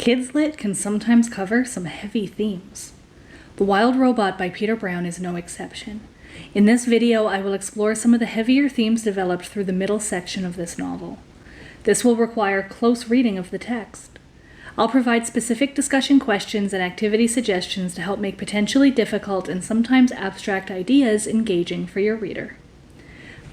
Kids Lit can sometimes cover some heavy themes. The Wild Robot by Peter Brown is no exception. In this video, I will explore some of the heavier themes developed through the middle section of this novel. This will require close reading of the text. I'll provide specific discussion questions and activity suggestions to help make potentially difficult and sometimes abstract ideas engaging for your reader.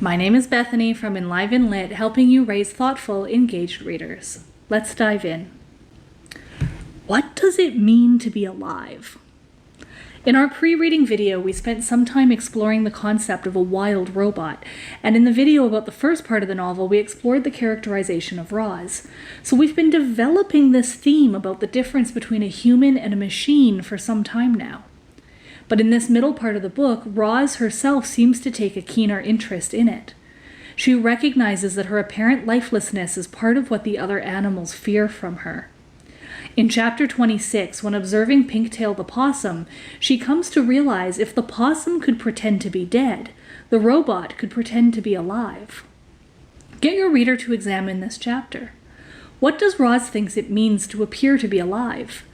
My name is Bethany from Enliven Lit, helping you raise thoughtful, engaged readers. Let's dive in. What does it mean to be alive? In our pre-reading video, we spent some time exploring the concept of a wild robot, and in the video about the first part of the novel, we explored the characterization of Roz. So we've been developing this theme about the difference between a human and a machine for some time now. But in this middle part of the book, Roz herself seems to take a keener interest in it. She recognizes that her apparent lifelessness is part of what the other animals fear from her. In chapter 26, when observing Pinktail the possum, she comes to realize if the possum could pretend to be dead, the robot could pretend to be alive. Get your reader to examine this chapter. What does Roz think it means to appear to be alive?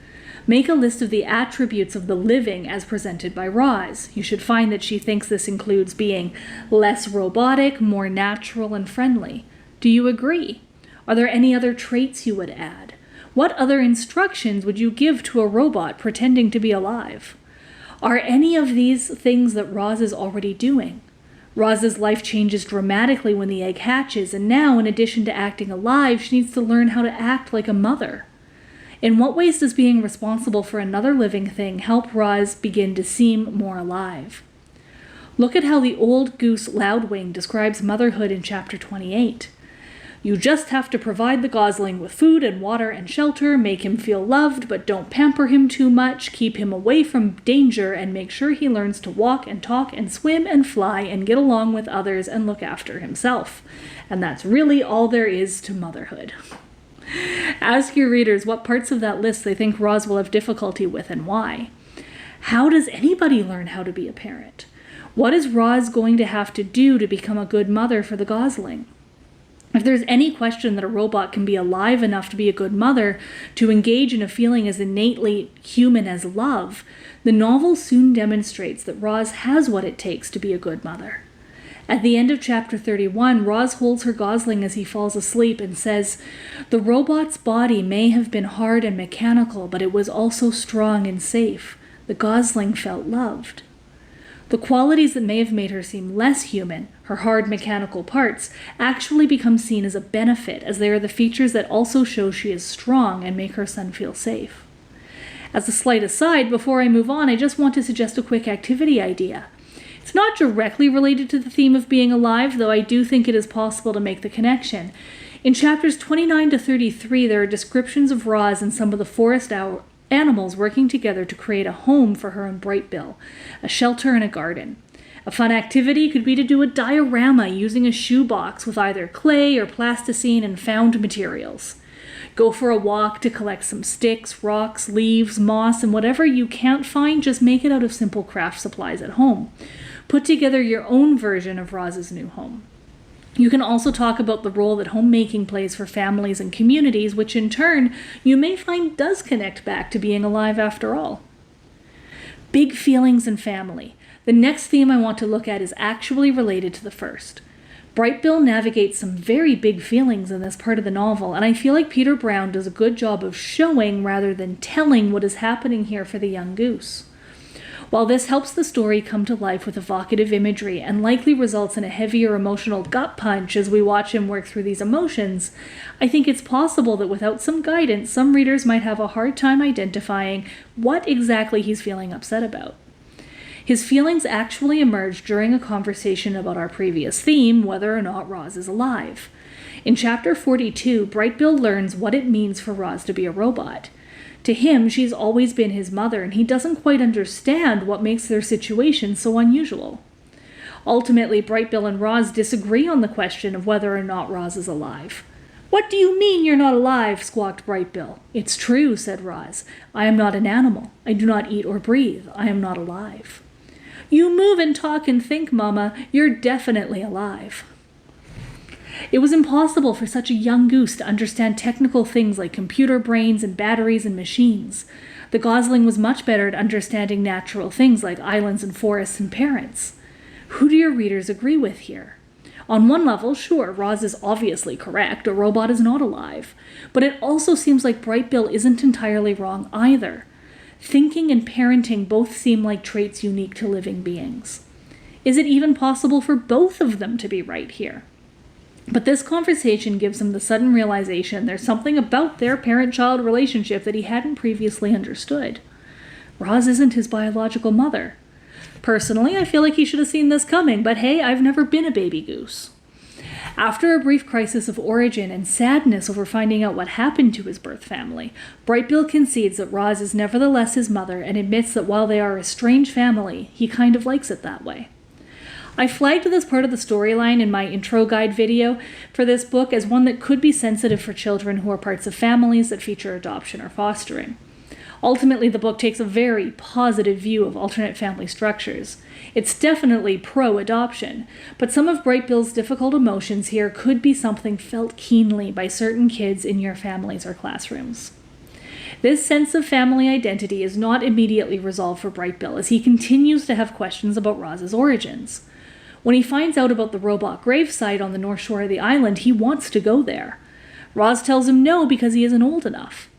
Make a list of the attributes of the living as presented by Roz. You should find that she thinks this includes being less robotic, more natural and friendly. Do you agree? Are there any other traits you would add? What other instructions would you give to a robot pretending to be alive? Are any of these things that Roz is already doing? Roz's life changes dramatically when the egg hatches, and now, in addition to acting alive, she needs to learn how to act like a mother. In what ways does being responsible for another living thing help Roz begin to seem more alive? Look at how the old goose Loudwing describes motherhood in chapter 28. You just have to provide the gosling with food and water and shelter, make him feel loved, but don't pamper him too much, keep him away from danger, and make sure he learns to walk and talk and swim and fly and get along with others and look after himself. And that's really all there is to motherhood. Ask your readers what parts of that list they think Roz will have difficulty with and why. How does anybody learn how to be a parent? What is Roz going to have to do to become a good mother for the gosling? If there's any question that a robot can be alive enough to be a good mother, to engage in a feeling as innately human as love, the novel soon demonstrates that Roz has what it takes to be a good mother. At the end of chapter 31, Roz holds her gosling as he falls asleep and says, "The robot's body may have been hard and mechanical, but it was also strong and safe. The gosling felt loved." The qualities that may have made her seem less human, her hard mechanical parts, actually become seen as a benefit, as they are the features that also show she is strong and make her son feel safe. As a slight aside, before I move on, I just want to suggest a quick activity idea. It's not directly related to the theme of being alive, though I do think it is possible to make the connection. In chapters 29 to 33, there are descriptions of Roz and some of the forest animals working together to create a home for her and Brightbill, a shelter and a garden. A fun activity could be to do a diorama using a shoebox with either clay or plasticine and found materials. Go for a walk to collect some sticks, rocks, leaves, moss, and whatever you can't find, just make it out of simple craft supplies at home. Put together your own version of Roz's new home. You can also talk about the role that homemaking plays for families and communities, which in turn you may find does connect back to being alive after all. Big feelings and family. The next theme I want to look at is actually related to the first. Brightbill navigates some very big feelings in this part of the novel, and I feel like Peter Brown does a good job of showing rather than telling what is happening here for the young goose. While this helps the story come to life with evocative imagery and likely results in a heavier emotional gut punch as we watch him work through these emotions, I think it's possible that without some guidance, some readers might have a hard time identifying what exactly he's feeling upset about. His feelings actually emerge during a conversation about our previous theme, whether or not Roz is alive. In chapter 42, Brightbill learns what it means for Roz to be a robot. To him, she's always been his mother, and he doesn't quite understand what makes their situation so unusual. Ultimately, Brightbill and Roz disagree on the question of whether or not Roz is alive. "What do you mean you're not alive?" squawked Brightbill. "It's true," said Roz. "I am not an animal. I do not eat or breathe. I am not alive." "You move and talk and think, Mama. You're definitely alive." It was impossible for such a young goose to understand technical things like computer brains and batteries and machines. The gosling was much better at understanding natural things like islands and forests and parents. Who do your readers agree with here? On one level, sure, Roz is obviously correct. A robot is not alive. But it also seems like Bright Bill isn't entirely wrong either. Thinking and parenting both seem like traits unique to living beings. Is it even possible for both of them to be right here? But this conversation gives him the sudden realization there's something about their parent-child relationship that he hadn't previously understood. Roz isn't his biological mother. Personally, I feel like he should have seen this coming, but hey, I've never been a baby goose. After a brief crisis of origin and sadness over finding out what happened to his birth family, Bright Bill concedes that Roz is nevertheless his mother and admits that while they are a strange family, he kind of likes it that way. I flagged this part of the storyline in my intro guide video for this book as one that could be sensitive for children who are parts of families that feature adoption or fostering. Ultimately, the book takes a very positive view of alternate family structures. It's definitely pro-adoption, but some of Bright Bill's difficult emotions here could be something felt keenly by certain kids in your families or classrooms. This sense of family identity is not immediately resolved for Bright Bill as he continues to have questions about Roz's origins. When he finds out about the robot gravesite on the north shore of the island, he wants to go there. Roz tells him no because he isn't old enough.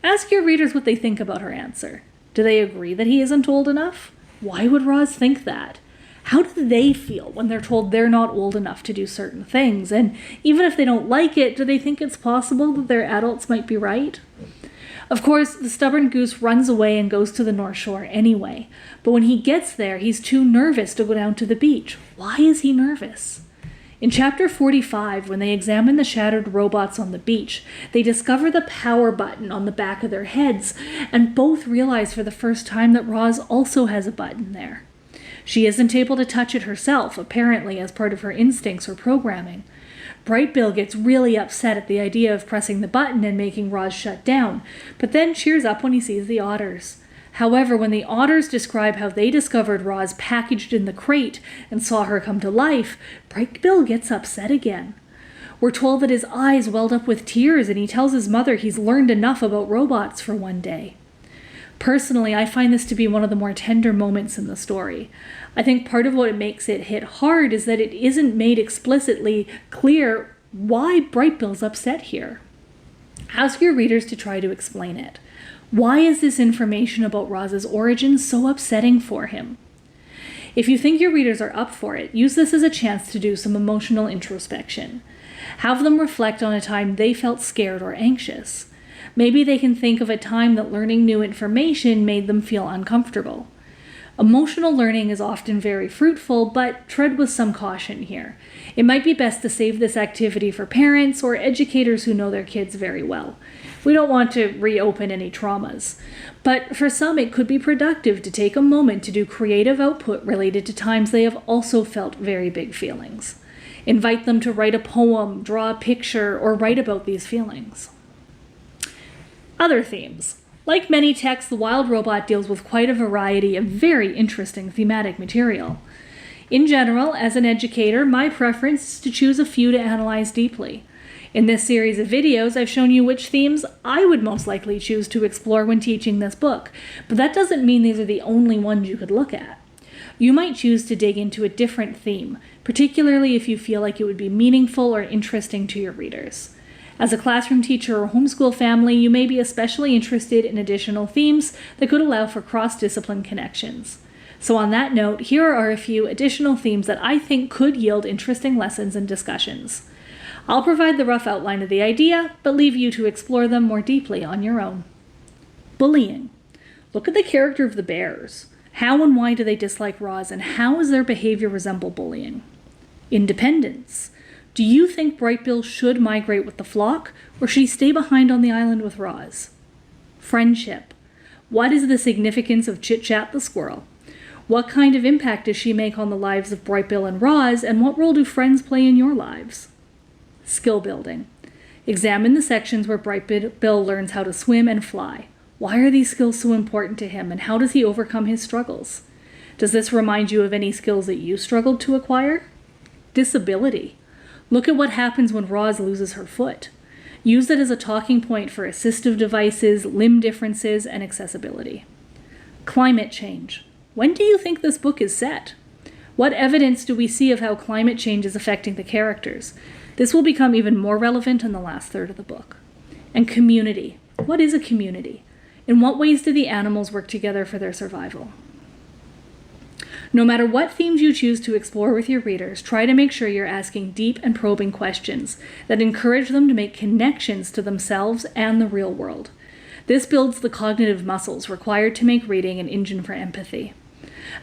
Ask your readers what they think about her answer. Do they agree that he isn't old enough? Why would Roz think that? How do they feel when they're told they're not old enough to do certain things? And even if they don't like it, do they think it's possible that their adults might be right? Of course, the stubborn goose runs away and goes to the North Shore anyway. But when he gets there, he's too nervous to go down to the beach. Why is he nervous? In chapter 45, when they examine the shattered robots on the beach, they discover the power button on the back of their heads, and both realize for the first time that Roz also has a button there. She isn't able to touch it herself, apparently as part of her instincts or programming. Bright Bill gets really upset at the idea of pressing the button and making Roz shut down, but then cheers up when he sees the otters. However, when the otters describe how they discovered Roz packaged in the crate and saw her come to life, Bright Bill gets upset again. We're told that his eyes welled up with tears and he tells his mother he's learned enough about robots for one day. Personally, I find this to be one of the more tender moments in the story. I think part of what makes it hit hard is that it isn't made explicitly clear why Bright Bill's upset here. Ask your readers to try to explain it. Why is this information about Roz's origins so upsetting for him? If you think your readers are up for it, use this as a chance to do some emotional introspection. Have them reflect on a time they felt scared or anxious. Maybe they can think of a time that learning new information made them feel uncomfortable. Emotional learning is often very fruitful, but tread with some caution here. It might be best to save this activity for parents or educators who know their kids very well. We don't want to reopen any traumas. But for some, it could be productive to take a moment to do creative output related to times they have also felt very big feelings. Invite them to write a poem, draw a picture, or write about these feelings. Other themes. Like many texts, The Wild Robot deals with quite a variety of very interesting thematic material. In general, as an educator, my preference is to choose a few to analyze deeply. In this series of videos, I've shown you which themes I would most likely choose to explore when teaching this book, but that doesn't mean these are the only ones you could look at. You might choose to dig into a different theme, particularly if you feel like it would be meaningful or interesting to your readers. As a classroom teacher or homeschool family, you may be especially interested in additional themes that could allow for cross-discipline connections. So on that note, here are a few additional themes that I think could yield interesting lessons and discussions. I'll provide the rough outline of the idea, but leave you to explore them more deeply on your own. Bullying. Look at the character of the bears. How and why do they dislike Roz, and how does their behavior resemble bullying? Independence. Do you think Bright Bill should migrate with the flock, or should he stay behind on the island with Roz? Friendship. What is the significance of Chit Chat the squirrel? What kind of impact does she make on the lives of Bright Bill and Roz, and what role do friends play in your lives? Skill building. Examine the sections where Bright Bill learns how to swim and fly. Why are these skills so important to him, and how does he overcome his struggles? Does this remind you of any skills that you struggled to acquire? Disability. Look at what happens when Roz loses her foot. Use it as a talking point for assistive devices, limb differences, and accessibility. Climate change. When do you think this book is set? What evidence do we see of how climate change is affecting the characters? This will become even more relevant in the last third of the book. And community. What is a community? In what ways do the animals work together for their survival? No matter what themes you choose to explore with your readers, try to make sure you're asking deep and probing questions that encourage them to make connections to themselves and the real world. This builds the cognitive muscles required to make reading an engine for empathy.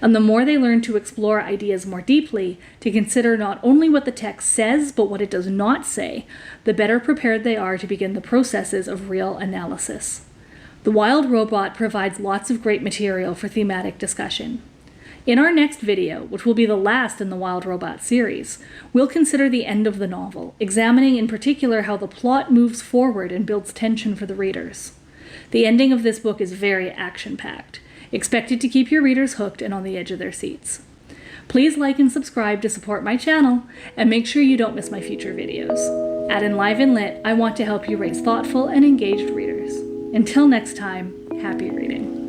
And the more they learn to explore ideas more deeply, to consider not only what the text says, but what it does not say, the better prepared they are to begin the processes of real analysis. The Wild Robot provides lots of great material for thematic discussion. In our next video, which will be the last in the Wild Robot series, we'll consider the end of the novel, examining in particular how the plot moves forward and builds tension for the readers. The ending of this book is very action-packed, expected to keep your readers hooked and on the edge of their seats. Please like and subscribe to support my channel, and make sure you don't miss my future videos. At Enliven Lit, I want to help you raise thoughtful and engaged readers. Until next time, happy reading.